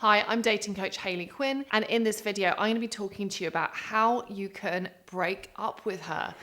Hi, I'm dating coach Hayley Quinn, and in this video, I'm going to be talking to you about how you can break up with her.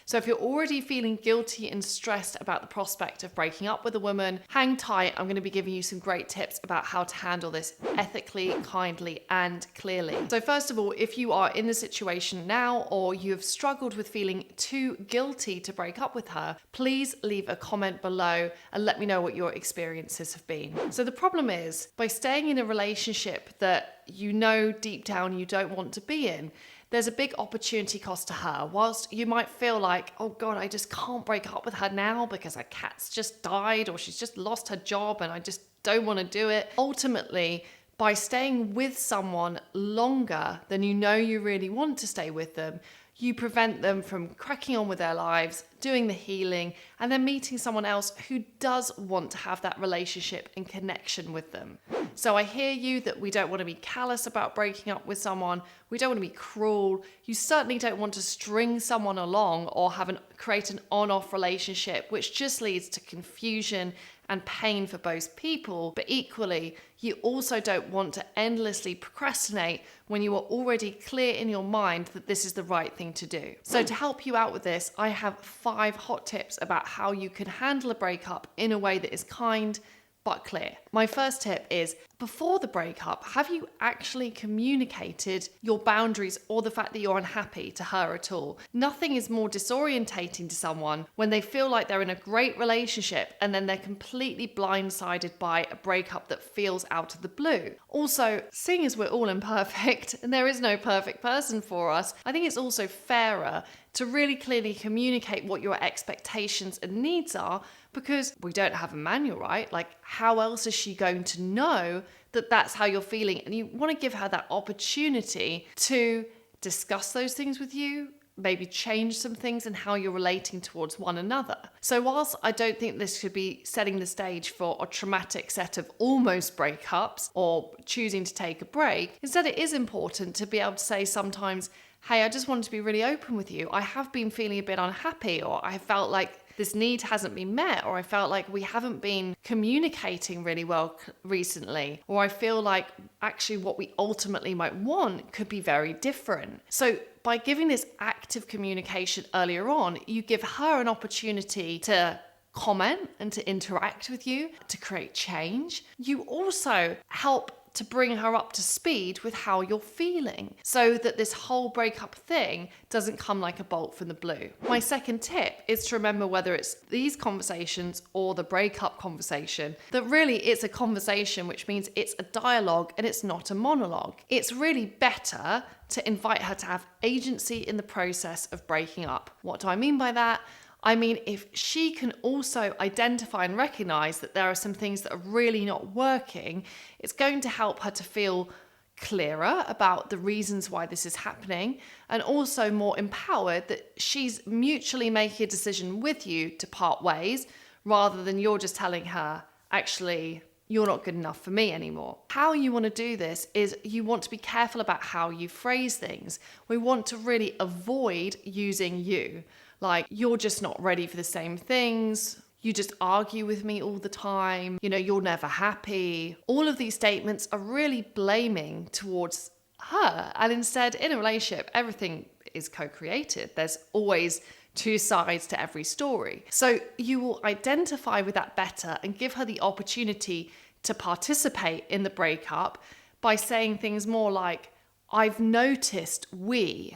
So if you're already feeling guilty and stressed about the prospect of breaking up with a woman, hang tight. I'm going to be giving you some great tips about how to handle this ethically, kindly, and clearly. So first of all, if you are in the situation now or you have struggled with feeling too guilty to break up with her, please leave a comment below and let me know what your experiences have been. So the problem is, by staying in a relationship that you know deep down you don't want to be in, there's a big opportunity cost to her. Whilst you might feel like, oh God, I just can't break up with her now because her cat's just died or she's just lost her job and I just don't want to do it. Ultimately, by staying with someone longer than you know you really want to stay with them, you prevent them from cracking on with their lives, doing the healing, and then meeting someone else who does want to have that relationship and connection with them. So I hear you that we don't want to be callous about breaking up with someone. We don't want to be cruel. You certainly don't want to string someone along or create an on-off relationship, which just leads to confusion and pain for both people. But equally, you also don't want to endlessly procrastinate when you are already clear in your mind that this is the right thing to do. So to help you out with this, I have 5 hot tips about how you can handle a breakup in a way that is kind but clear. My first tip is, before the breakup, have you actually communicated your boundaries or the fact that you're unhappy to her at all? Nothing is more disorientating to someone when they feel like they're in a great relationship and then they're completely blindsided by a breakup that feels out of the blue. Also, seeing as we're all imperfect and there is no perfect person for us, I think it's also fairer to really clearly communicate what your expectations and needs are, because we don't have a manual, right? Like, how else is she going to know that that's how you're feeling? And you want to give her that opportunity to discuss those things with you, maybe change some things in how you're relating towards one another. So whilst I don't think this should be setting the stage for a traumatic set of almost breakups or choosing to take a break, instead it is important to be able to say sometimes, hey, I just wanted to be really open with you. I have been feeling a bit unhappy, or I felt like this need hasn't been met, or I felt like we haven't been communicating really well recently, or I feel like actually what we ultimately might want could be very different. So by giving this active communication earlier on, you give her an opportunity to comment and to interact with you, to create change. You also help to bring her up to speed with how you're feeling, so that this whole breakup thing doesn't come like a bolt from the blue. My second tip is to remember, whether it's these conversations or the breakup conversation, that really it's a conversation, which means it's a dialogue and it's not a monologue. It's really better to invite her to have agency in the process of breaking up. What do I mean by that? I mean, if she can also identify and recognize that there are some things that are really not working, it's going to help her to feel clearer about the reasons why this is happening, and also more empowered that she's mutually making a decision with you to part ways, rather than you're just telling her, actually, you're not good enough for me anymore. How you want to do this is you want to be careful about how you phrase things. We want to really avoid using you. Like, you're just not ready for the same things. You just argue with me all the time. You're never happy. All of these statements are really blaming towards her. And instead, in a relationship, everything is co-created. There's always 2 sides to every story. So you will identify with that better and give her the opportunity to participate in the breakup by saying things more like, I've noticed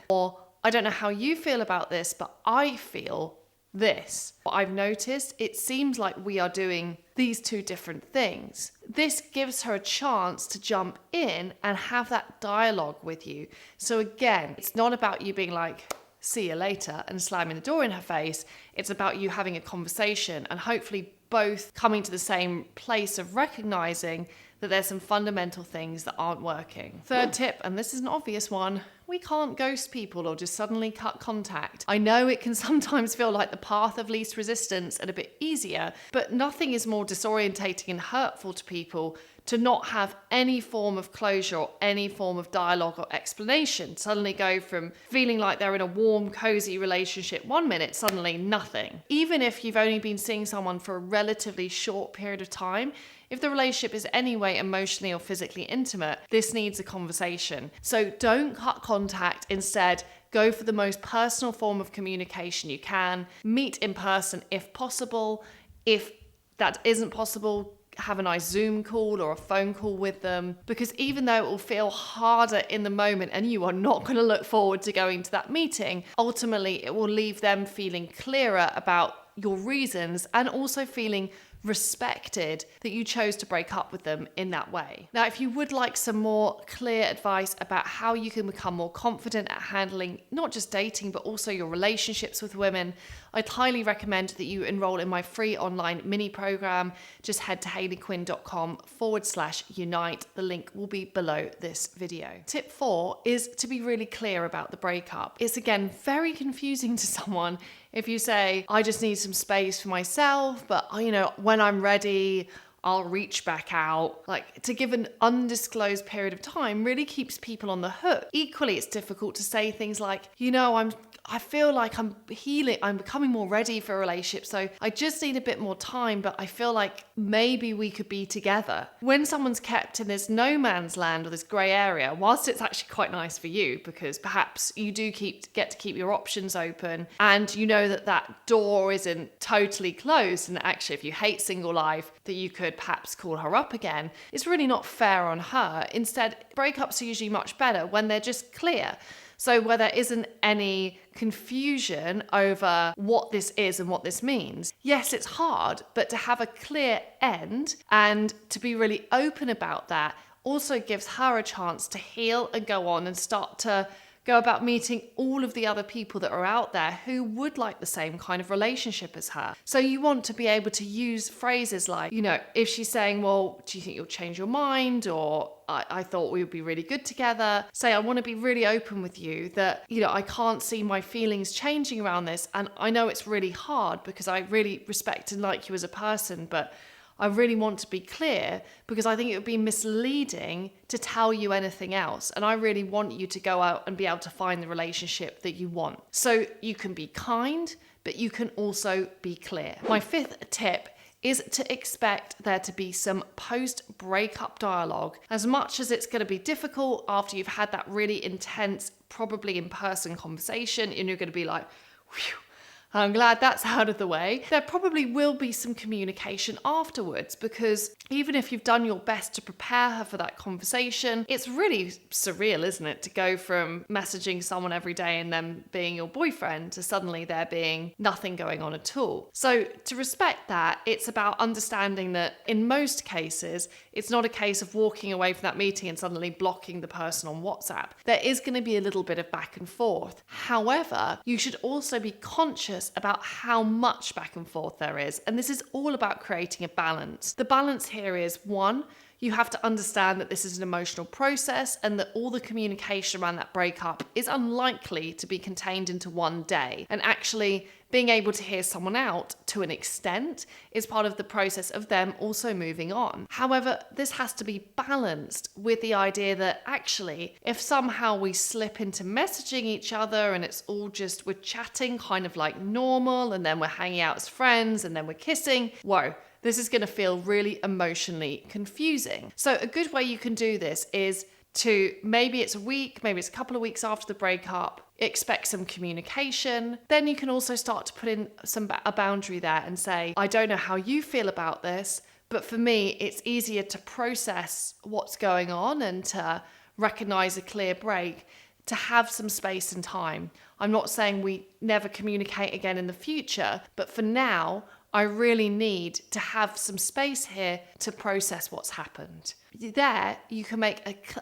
or I don't know how you feel about this, but I feel this. I've noticed it seems like we are doing these 2 different things. This gives her a chance to jump in and have that dialogue with you. So again, it's not about you being like, see you later, and slamming the door in her face. It's about you having a conversation and hopefully both coming to the same place of recognizing that there's some fundamental things that aren't working. Third tip, and this is an obvious one, we can't ghost people or just suddenly cut contact. I know it can sometimes feel like the path of least resistance and a bit easier, but nothing is more disorientating and hurtful to people to not have any form of closure or any form of dialogue or explanation. Suddenly go from feeling like they're in a warm, cozy relationship 1 minute, suddenly nothing. Even if you've only been seeing someone for a relatively short period of time, if the relationship is anyway emotionally or physically intimate, this needs a conversation. So don't cut contact. Instead, go for the most personal form of communication you can. Meet in person if possible. If that isn't possible, have a nice Zoom call or a phone call with them, because even though it will feel harder in the moment and you are not going to look forward to going to that meeting, ultimately it will leave them feeling clearer about your reasons and also feeling respected that you chose to break up with them in that way. Now, if you would like some more clear advice about how you can become more confident at handling not just dating, but also your relationships with women, I'd highly recommend that you enroll in my free online mini program. Just head to hayleyquinn.com/unite. The link will be below this video. Tip 4 is to be really clear about the breakup. It's again very confusing to someone if you say, I just need some space for myself, but when I'm ready, I'll reach back out. Like, to give an undisclosed period of time really keeps people on the hook. Equally, it's difficult to say things like, I feel like I'm healing, I'm becoming more ready for a relationship, so I just need a bit more time, but I feel like maybe we could be together. When someone's kept in this no man's land or this grey area, whilst it's actually quite nice for you, because perhaps you do get to keep your options open, and you know that door isn't totally closed, and actually if you hate single life, that you could perhaps call her up again, it's really not fair on her. Instead, breakups are usually much better when they're just clear. So where there isn't any confusion over what this is and what this means. Yes, it's hard, but to have a clear end and to be really open about that also gives her a chance to heal and go on and start to go about meeting all of the other people that are out there who would like the same kind of relationship as her. So you want to be able to use phrases like, if she's saying, well, do you think you'll change your mind? Or I thought we would be really good together. Say, I want to be really open with you that, I can't see my feelings changing around this. And I know it's really hard because I really respect and like you as a person, but I really want to be clear because I think it would be misleading to tell you anything else. And I really want you to go out and be able to find the relationship that you want. So you can be kind, but you can also be clear. My 5th tip is to expect there to be some post-breakup dialogue. As much as it's going to be difficult after you've had that really intense, probably in-person conversation, and you're going to be like, whew, I'm glad that's out of the way. There probably will be some communication afterwards, because even if you've done your best to prepare her for that conversation, it's really surreal, isn't it? To go from messaging someone every day and them being your boyfriend to suddenly there being nothing going on at all. So to respect that, it's about understanding that in most cases, it's not a case of walking away from that meeting and suddenly blocking the person on WhatsApp. There is going to be a little bit of back and forth. However, you should also be conscious about how much back and forth there is. And this is all about creating a balance. The balance here is, 1, you have to understand that this is an emotional process and that all the communication around that breakup is unlikely to be contained into one day. And actually being able to hear someone out to an extent is part of the process of them also moving on. However, this has to be balanced with the idea that actually, if somehow we slip into messaging each other and it's all just, we're chatting kind of like normal, and then we're hanging out as friends, and then we're kissing, whoa, this is going to feel really emotionally confusing. So a good way you can do this is to, maybe it's a week, maybe it's a couple of weeks after the breakup, expect some communication. Then you can also start to put in a boundary there and say, I don't know how you feel about this, but for me, it's easier to process what's going on and to recognize a clear break, to have some space and time. I'm not saying we never communicate again in the future, but for now, I really need to have some space here to process what's happened. There, you can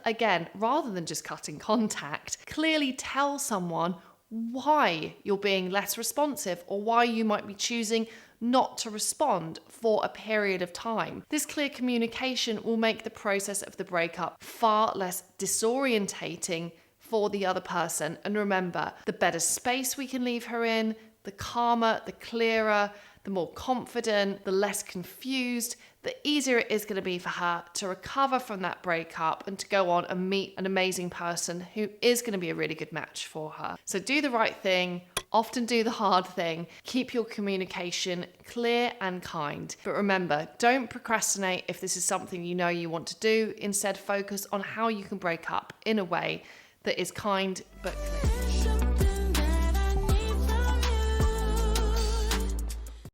again, rather than just cutting contact, clearly tell someone why you're being less responsive or why you might be choosing not to respond for a period of time. This clear communication will make the process of the breakup far less disorientating for the other person. And remember, the better space we can leave her in, the calmer, the clearer, the more confident, the less confused, the easier it is going to be for her to recover from that breakup and to go on and meet an amazing person who is going to be a really good match for her. So do the right thing, often do the hard thing, keep your communication clear and kind. But remember, don't procrastinate if this is something you know you want to do. Instead, focus on how you can break up in a way that is kind but clear.